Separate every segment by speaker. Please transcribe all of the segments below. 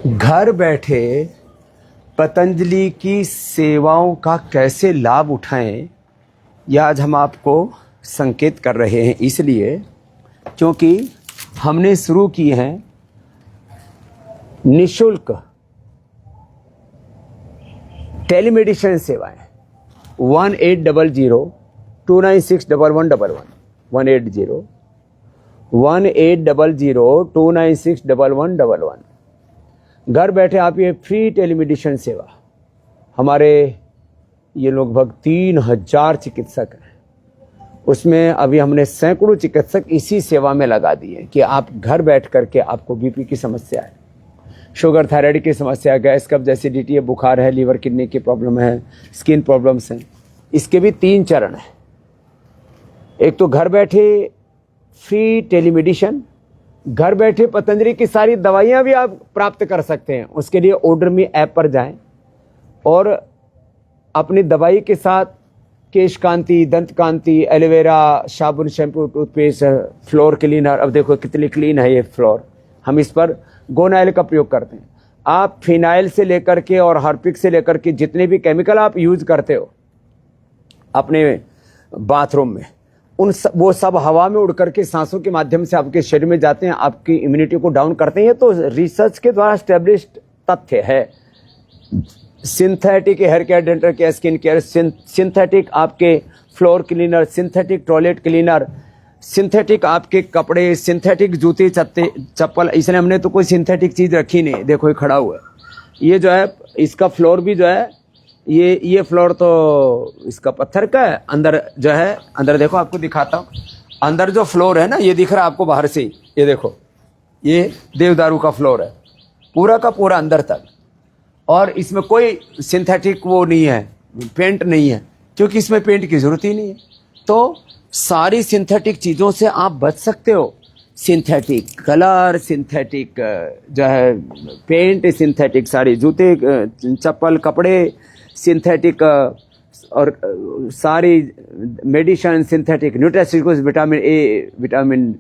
Speaker 1: घर बैठे पतंजलि की सेवाओं का कैसे लाभ उठाएं, यह आज हम आपको संकेत कर रहे हैं, इसलिए क्योंकि हमने शुरू की हैं निःशुल्क टेलीमेडिसिन सेवाएं 1800-296-1111 1800-296-1111। घर बैठे आप ये फ्री टेलीमेडिसिन सेवा, हमारे ये लगभग 3000 चिकित्सक हैं, उसमें अभी हमने सैकड़ों चिकित्सक इसी सेवा में लगा दिए कि आप घर बैठ करके, आपको बीपी की समस्या है, शुगर थायराइड की समस्या है, गैस कब्ज एसिडिटी है, बुखार है, लीवर किडनी की प्रॉब्लम है, स्किन प्रॉब्लम्स हैं, इसके भी 3 चरण हैं। एक तो घर बैठे फ्री टेलीमेडिसिन, घर बैठे पतंजलि की सारी दवाइयाँ भी आप प्राप्त कर सकते हैं। उसके लिए OrderMe ऐप पर जाएं और अपनी दवाई के साथ केश कांति, दंत कांति, एलोवेरा, साबुन, शैम्पू, टूथपेस्ट, फ्लोर क्लीनर, अब देखो कितनी क्लीन है ये फ्लोर, हम इस पर गोनाइल का प्रयोग करते हैं। आप फिनाइल से लेकर के और हार्पिक से लेकर के जितने भी केमिकल आप यूज करते हो अपने बाथरूम में, वो सब हवा में उड़ करके सांसों के माध्यम से आपके शरीर में जाते हैं, आपकी इम्यूनिटी को डाउन करते हैं। तो रिसर्च के द्वारा स्टैब्लिश्ड तथ्य है। Synthetic hair care, dental care, skin care, synthetic आपके floor cleaner, synthetic toilet cleaner, synthetic आपके कपड़े, सिंथेटिक जूते चप्पल, इसलिए हमने तो कोई सिंथेटिक चीज रखी नहीं। देखो ये खड़ा हुआ है, ये जो है इसका फ्लोर भी जो है, ये फ्लोर तो इसका पत्थर का है, अंदर जो है, अंदर देखो आपको दिखाता हूँ, अंदर जो फ्लोर है ना, ये दिख रहा है आपको बाहर से, ये देखो, ये देवदारू का फ्लोर है पूरा का पूरा अंदर तक, और इसमें कोई सिंथेटिक वो नहीं है, पेंट नहीं है, क्योंकि इसमें पेंट की जरूरत ही नहीं है। तो सारी सिंथेटिक चीजों से आप बच सकते हो। सिंथेटिक कलर, सिंथेटिक जो है पेंट, सिंथेटिक सारी जूते, चप्पल, कपड़े, सिंथेटिक और सारी medicine, synthetic nutraceuticals, vitamin A, vitamin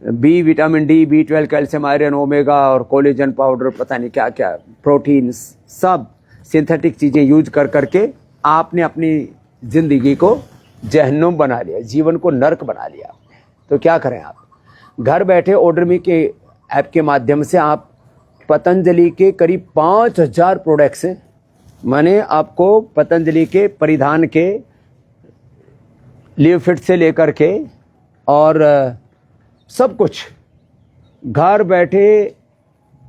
Speaker 1: B, vitamin D, B12, calcium, iron, omega और कोलेजन पाउडर, पता नहीं क्या क्या, प्रोटीन, सब सिंथेटिक चीजें यूज कर करके आपने अपनी जिंदगी को जहन्नुम बना लिया, जीवन को नर्क बना लिया। तो क्या करें आप, घर बैठे OrderMe के ऐप के माध्यम से आप पतंजलि के करीब 5000 प्रोडक्ट्स हैं, माने आपको पतंजलि के परिधान के लिव फिट से लेकर के और सब कुछ घर बैठे।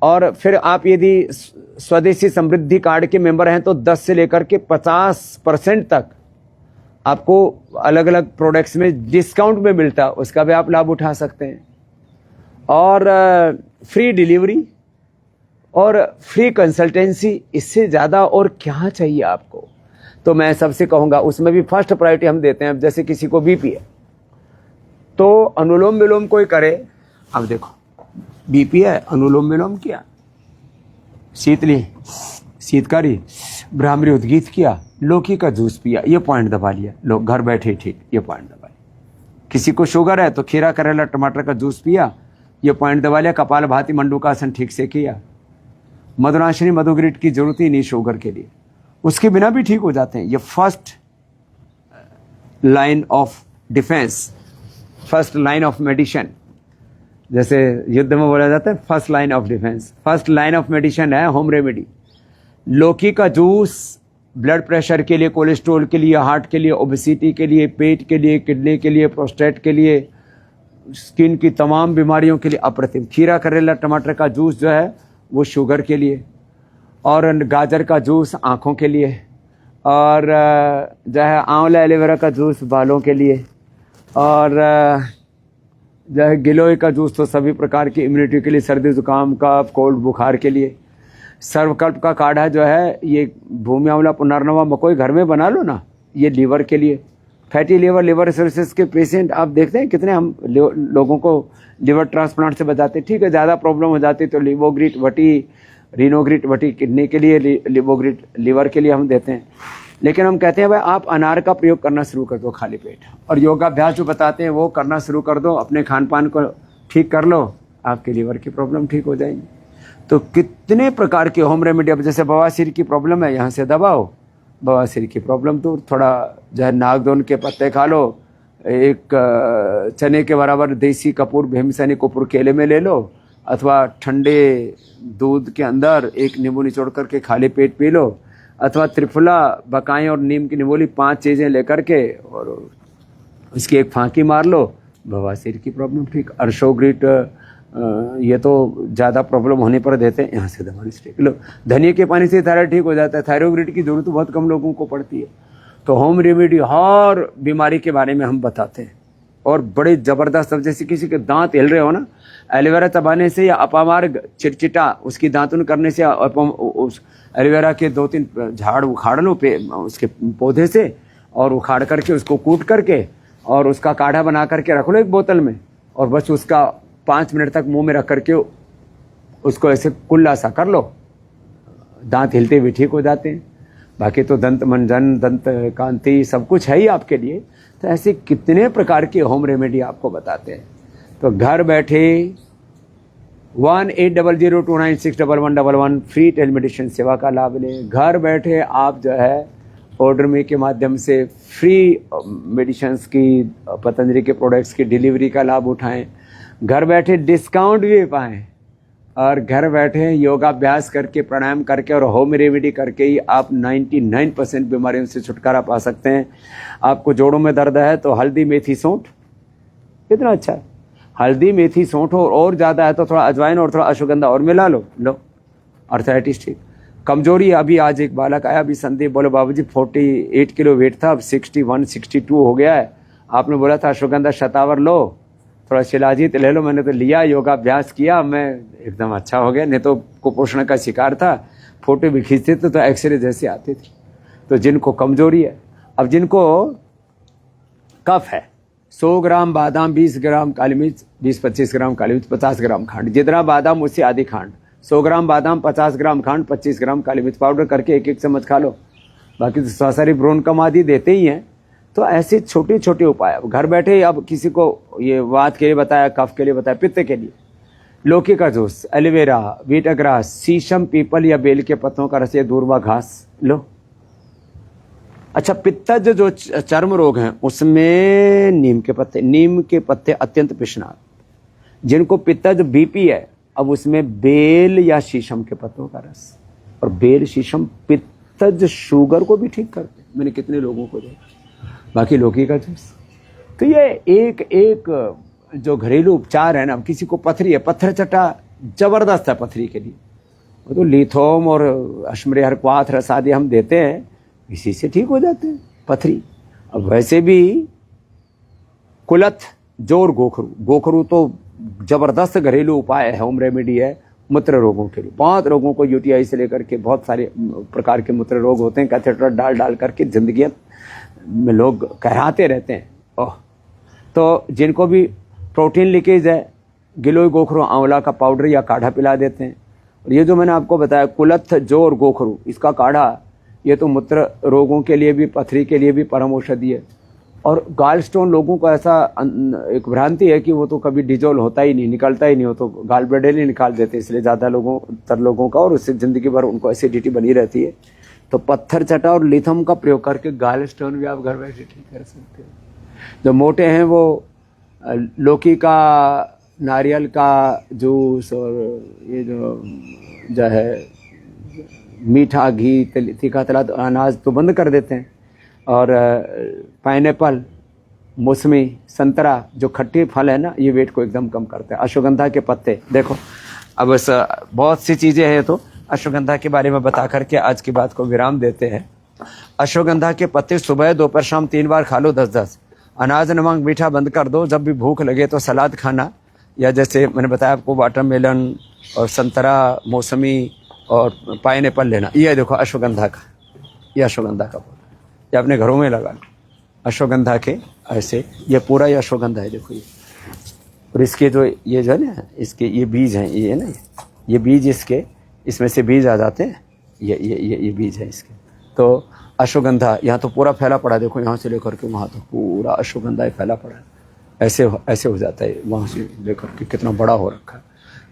Speaker 1: और फिर आप यदि स्वदेशी समृद्धि कार्ड के मेंबर हैं तो 10 से लेकर के 50% तक आपको अलग अलग प्रोडक्ट्स में डिस्काउंट में मिलता है, उसका भी आप लाभ उठा सकते हैं। और फ्री डिलीवरी और फ्री कंसल्टेंसी, इससे ज़्यादा और क्या चाहिए आपको। तो मैं सबसे कहूँगा, उसमें भी फर्स्ट प्रायोरिटी हम देते हैं। अब जैसे किसी को BP है तो अनुलोम विलोम कोई करे, अब देखो BP है, अनुलोम विलोम किया, शीतकारी, भ्रामरी उद्गीत किया, लौकी का जूस पिया, ये पॉइंट दबा लिया, लोग घर बैठे ठीक, ये पॉइंट दबा लिया। किसी को शुगर है तो खीरा, करेला, टमाटर का जूस पिया, ये पॉइंट दबा लिया। कपाल भाती मंडूकासन ठीक से किया। मधुराशनी, मधुग्रिट की जरूरत ही नहीं शुगर के लिए, उसके बिना भी ठीक हो जाते हैं। ये first line of defence, first line of medicine, जैसे युद्ध में बोला जाता है first line of defence, first line of medicine है होम रेमेडी। लौकी का जूस ब्लड प्रेशर के लिए, कोलेस्ट्रॉल के लिए, हार्ट के लिए, ओबेसिटी के लिए, पेट के लिए, किडनी के लिए, प्रोस्टेट के लिए, स्किन की तमाम बीमारियों के लिए अप्रतिम। खीरा, करेला, टमाटर का जूस जो है वो शुगर के लिए, और गाजर का जूस आँखों के लिए, और जो है आंवला, एलोवेरा का जूस बालों के लिए, और जो है गिलोय का जूस तो सभी प्रकार की इम्यूनिटी के लिए, सर्दी जुकाम, कफ, कोल्ड, बुखार के लिए। सर्वकल्प का काढ़ा जो है, ये भूमि आंवला, पुनर्नवा, मकोई घर में बना लो ना, ये लीवर के लिए। फैटी लिवर सर्विसेज के पेशेंट आप देखते हैं कितने हम लोगों को लिवर ट्रांसप्लांट से बचाते हैं। ठीक है, ज़्यादा प्रॉब्लम हो जाती तो लिवोग्रिट वटी, रिनोग्रिट वटी किडनी के लिए, लिवोग्रिट लीवर के लिए हम देते हैं। लेकिन हम कहते हैं भाई आप अनार का प्रयोग करना शुरू कर दो खाली पेट, और योगाभ्यास जो बताते हैं वो करना शुरू कर दो, अपने खान पान को ठीक कर लो, आपके लीवर की प्रॉब्लम ठीक हो जाएगी। तो कितने प्रकार के होम रेमेडी, अब जैसे बवासीर की प्रॉब्लम है, यहाँ से दबाओ, बवासीर की प्रॉब्लम दूर। थोड़ा जो है नागदोन के पत्ते खा लो, एक चने के बराबर देसी कपूर भीमसेनी कपूर केले में ले लो, अथवा ठंडे दूध के अंदर एक नींबू निचोड़ करके खाली पेट पी लो, अथवा त्रिफला, बकाई और नीम की निमोली 5 चीज़ें लेकर के और इसकी एक फांकी मार लो, बवासीर की प्रॉब्लम ठीक। अरशोग्रिट ये तो ज़्यादा प्रॉब्लम होने पर देते हैं, यहाँ से दवा स्टिक लो। धनिया के पानी से थायराइड ठीक हो जाता है। थायरोग्रिट की जरूरत बहुत कम लोगों को पड़ती है। तो होम रेमेडी हर बीमारी के बारे में हम बताते हैं, और बड़े ज़बरदस्त। अब जैसे किसी के दांत हिल रहे हो ना, एलोवेरा चबाने से या अपामार्ग चिटचिटा उसकी दांतुन करने से, उस एलोवेरा के 2-3 झाड़ उखाड़ लो उसके पौधे से, और उखाड़ करके उसको कूट करके और उसका काढ़ा बना करके रख लो एक बोतल में, और बस उसका 5 मिनट तक मुंह में रख करके उसको ऐसे कुल्ला सा कर लो, दांत हिलते हुए ठीक हो जाते हैं। बाकी तो दंत मंजन, दंत कांति सब कुछ है ही आपके लिए। तो ऐसे कितने प्रकार के होम रेमेडी आपको बताते हैं। तो घर बैठे 180029611111 फ्री टेलीमेडिसिन सेवा का लाभ लें। घर बैठे आप जो है ऑर्डर में के माध्यम से फ्री मेडिसिन्स की, पतंजलि के प्रोडक्ट्स की डिलीवरी का लाभ उठाएं। घर बैठे डिस्काउंट भी पाएं, और घर बैठे योगाभ्यास करके, प्राणायाम करके और होम रेमेडी करके ही आप 99% बीमारियों से छुटकारा पा सकते हैं। आपको जोड़ों में दर्द है तो हल्दी मेथी सौंठ कितना अच्छा है। हल्दी मेथी सौंठ और ज़्यादा है तो थोड़ा अजवाइन और थोड़ा अश्वगंधा और मिला लो, अर्थराइटिस ठीक। कमजोरी, अभी आज एक बालक आया, अभी संदीप, बोले बाबूजी 48 किलो वेट था, अब 61-62 हो गया है। आपने बोला था अश्वगंधा शतावर लो, थोड़ा शिलाजीत ले लो। मैंने तो लिया, योगाभ्यास किया, मैं एकदम अच्छा हो गया। नहीं तो कुपोषण का शिकार था, फोटो भी खींचते थे तो एक्सरे जैसे आती थी। तो जिनको कमजोरी है, अब जिनको कफ है, 100 ग्राम बादाम, 20 ग्राम काली मिर्च, 20-25 ग्राम काली मिर्च, 50 ग्राम खांड, जितना बादाम उससे आधी खांड, 100 ग्राम बादाम, 50 ग्राम खांड, 25 ग्राम काली मिर्च पाउडर करके 1-1 चम्मच खा लो। बाकी तो ससारी ब्रोन कम आदि देते ही हैं। तो ऐसे छोटे छोटे उपाय अब घर बैठे, अब किसी को ये वात के लिए बताया, कफ के लिए बताया, पित्त के लिए लौकी का जूस, एलोवेरा, बीटा ग्रास, शीशम, पीपल या बेल के पत्तों का रस या दूर्वा घास लो। अच्छा, पित्तज जो चर्म रोग हैं उसमें नीम के पत्ते अत्यंत पिशनाक। जिनको पित्तज बीपी है, अब उसमें बेल या शीशम के पत्तों का रस, और बेल शीशम पित्तज शुगर को भी ठीक करते हैं। मैंने कितने लोगों को देखा। बाकी लौकी का जूस। तो ये एक एक जो घरेलू उपचार है ना, किसी को पथरी है, पत्थर चटा जबरदस्त है पथरी के लिए, वो तो लिथोम और अश्मरे हरक्वाथ रस आदि हम देते हैं, इसी से ठीक हो जाते हैं पथरी। अब वैसे भी कुलथ, जोर, गोखरू तो जबरदस्त घरेलू उपाय है, होम रेमेडी है मूत्र रोगों के लिए। बहुत लोगों को यूटीआई से लेकर के बहुत सारे प्रकार के मूत्र रोग होते हैं, कैथेटर डाल करके जिंदगी में लोग कहराते रहते हैं। ओह, तो जिनको भी प्रोटीन लीकेज है, गिलोय, गोखरू, आंवला का पाउडर या काढ़ा पिला देते हैं। और ये जो मैंने आपको बताया कुलथ, जो और गोखरू, इसका काढ़ा, ये तो मूत्र रोगों के लिए भी, पथरी के लिए भी परम औषधि है। और गाल स्टोन लोगों को ऐसा एक भ्रांति है कि वो तो कभी डिजोल्व होता ही नहीं, निकलता ही नहीं, हो तो गाल ब्लैडर ही निकाल देते, इसलिए ज़्यादा लोगों का, और उससे ज़िंदगी भर उनको एसिडिटी बनी रहती है। तो पत्थर चटा और लिथम का प्रयोग करके गाल स्टोन भी आप घर बैठे ठीक कर सकते हो। जो मोटे हैं वो लौकी का, नारियल का जूस, और ये जो है मीठा घी, तीखा तला अनाज तो बंद कर देते हैं। और पाइनएप्पल, मौसमी, संतरा, जो खट्टे फल है ना, ये वेट को एकदम कम करते हैं। अश्वगंधा के पत्ते देखो, अब बस बहुत सी चीज़ें हैं, तो अश्वगंधा के बारे में बता करके आज की बात को विराम देते हैं। अश्वगंधा के पत्ते सुबह, दोपहर, शाम 3 बार खा लो 10-10। अनाज, नमक, मीठा बंद कर दो। जब भी भूख लगे तो सलाद खाना, या जैसे मैंने बताया आपको वाटरमेलन और संतरा, मौसमी और पाइनएप्पल लेना। ये देखो अश्वगंधा का, ये अश्वगंधा का पौधा, ये अपने घरों में लगा लो। अश्वगंधा के ऐसे, ये पूरा ये अश्वगंधा है, देखो ये। और इसके जो ये जो है ना, इसके ये बीज हैं, ये ना, ये बीज इसके, इसमें से बीज आ जाते हैं, ये बीज है इसके। तो अश्वगंधा यहाँ तो पूरा फैला पड़ा, देखो यहाँ से लेकर के वहाँ तो पूरा अश्वगंधा फैला पड़ा है। ऐसे हो जाता है, वहाँ से लेकर के कितना बड़ा हो रखा है।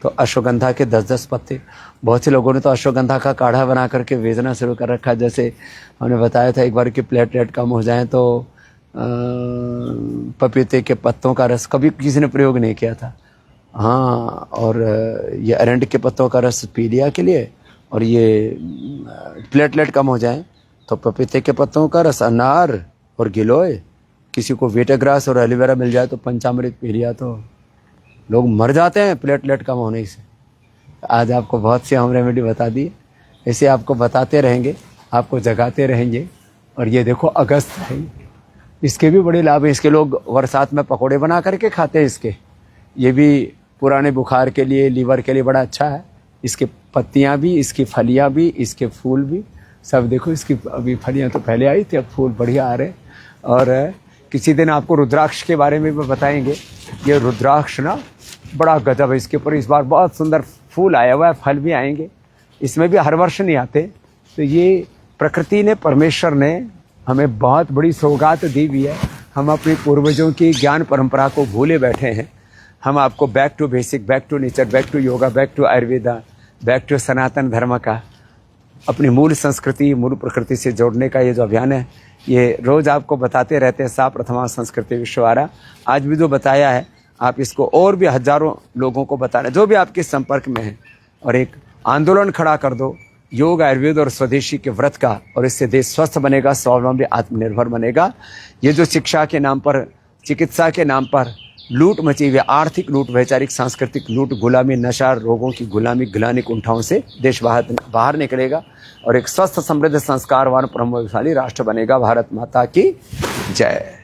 Speaker 1: तो अश्वगंधा के 10-10 पत्ते, बहुत से लोगों ने तो अश्वगंधा का काढ़ा बना करके बेचना शुरू कर रखा है। जैसे हमने बताया था एक बार कि प्लेटलेट कम हो जाए तो पपीते के पत्तों का रस, कभी किसी ने प्रयोग नहीं किया था। हाँ, और ये अरंड के पत्तों का रस पी लिया के लिए, और ये प्लेटलेट कम हो जाए तो पपीते के पत्तों का रस, अनार और गिलोय, किसी को वीटाग्रास और एलोवेरा मिल जाए तो पंचामृत पी लिया तो लोग मर जाते हैं प्लेटलेट कम होने से। आज आपको बहुत सी होम रेमेडी बता दी, ऐसे आपको बताते रहेंगे, आपको जगाते रहेंगे। और ये देखो अगस्त है, इसके भी बड़े लाभ हैं। इसके लोग बरसात में पकौड़े बना करके खाते हैं इसके। ये भी पुराने बुखार के लिए, लीवर के लिए बड़ा अच्छा है। इसकी पत्तियां भी, इसकी फलियां भी, इसके फूल भी, सब देखो। इसकी अभी फलियां तो पहले आई थी, अब फूल बढ़िया आ रहे। और किसी दिन आपको रुद्राक्ष के बारे में भी बताएंगे। ये रुद्राक्ष ना बड़ा गजब है, इसके ऊपर इस बार बहुत सुंदर फूल आया हुआ है, फल भी आएंगे। इसमें भी हर वर्ष नहीं आते। तो ये प्रकृति ने, परमेश्वर ने हमें बहुत बड़ी सौगात दी हुई है। हम अपने पूर्वजों की ज्ञान परंपरा को भूले बैठे हैं। हम आपको back to basic, back to nature, back to yoga, back to Ayurveda, back to सनातन धर्म का, अपनी मूल संस्कृति, मूल प्रकृति से जोड़ने का ये जो अभियान है, ये रोज आपको बताते रहते हैं। सा प्रथमा संस्कृति विश्ववारा, आज भी जो बताया है आप इसको और भी हजारों लोगों को बताना, जो भी आपके संपर्क में है, और एक आंदोलन खड़ा कर दो योग, आयुर्वेद और स्वदेशी के व्रत का। और इससे देश स्वस्थ बनेगा, स्वावलंबी, आत्मनिर्भर बनेगा। ये जो शिक्षा के नाम पर, चिकित्सा के नाम पर लूट मची हुई, आर्थिक लूट, वैचारिक सांस्कृतिक लूट, गुलामी, नशा, रोगों की गुलामी, गिलानी कुंठाओं से देश बाहर निकलेगा और एक स्वस्थ, समृद्ध, संस्कारवान, प्रभावशाली राष्ट्र बनेगा। भारत माता की जय।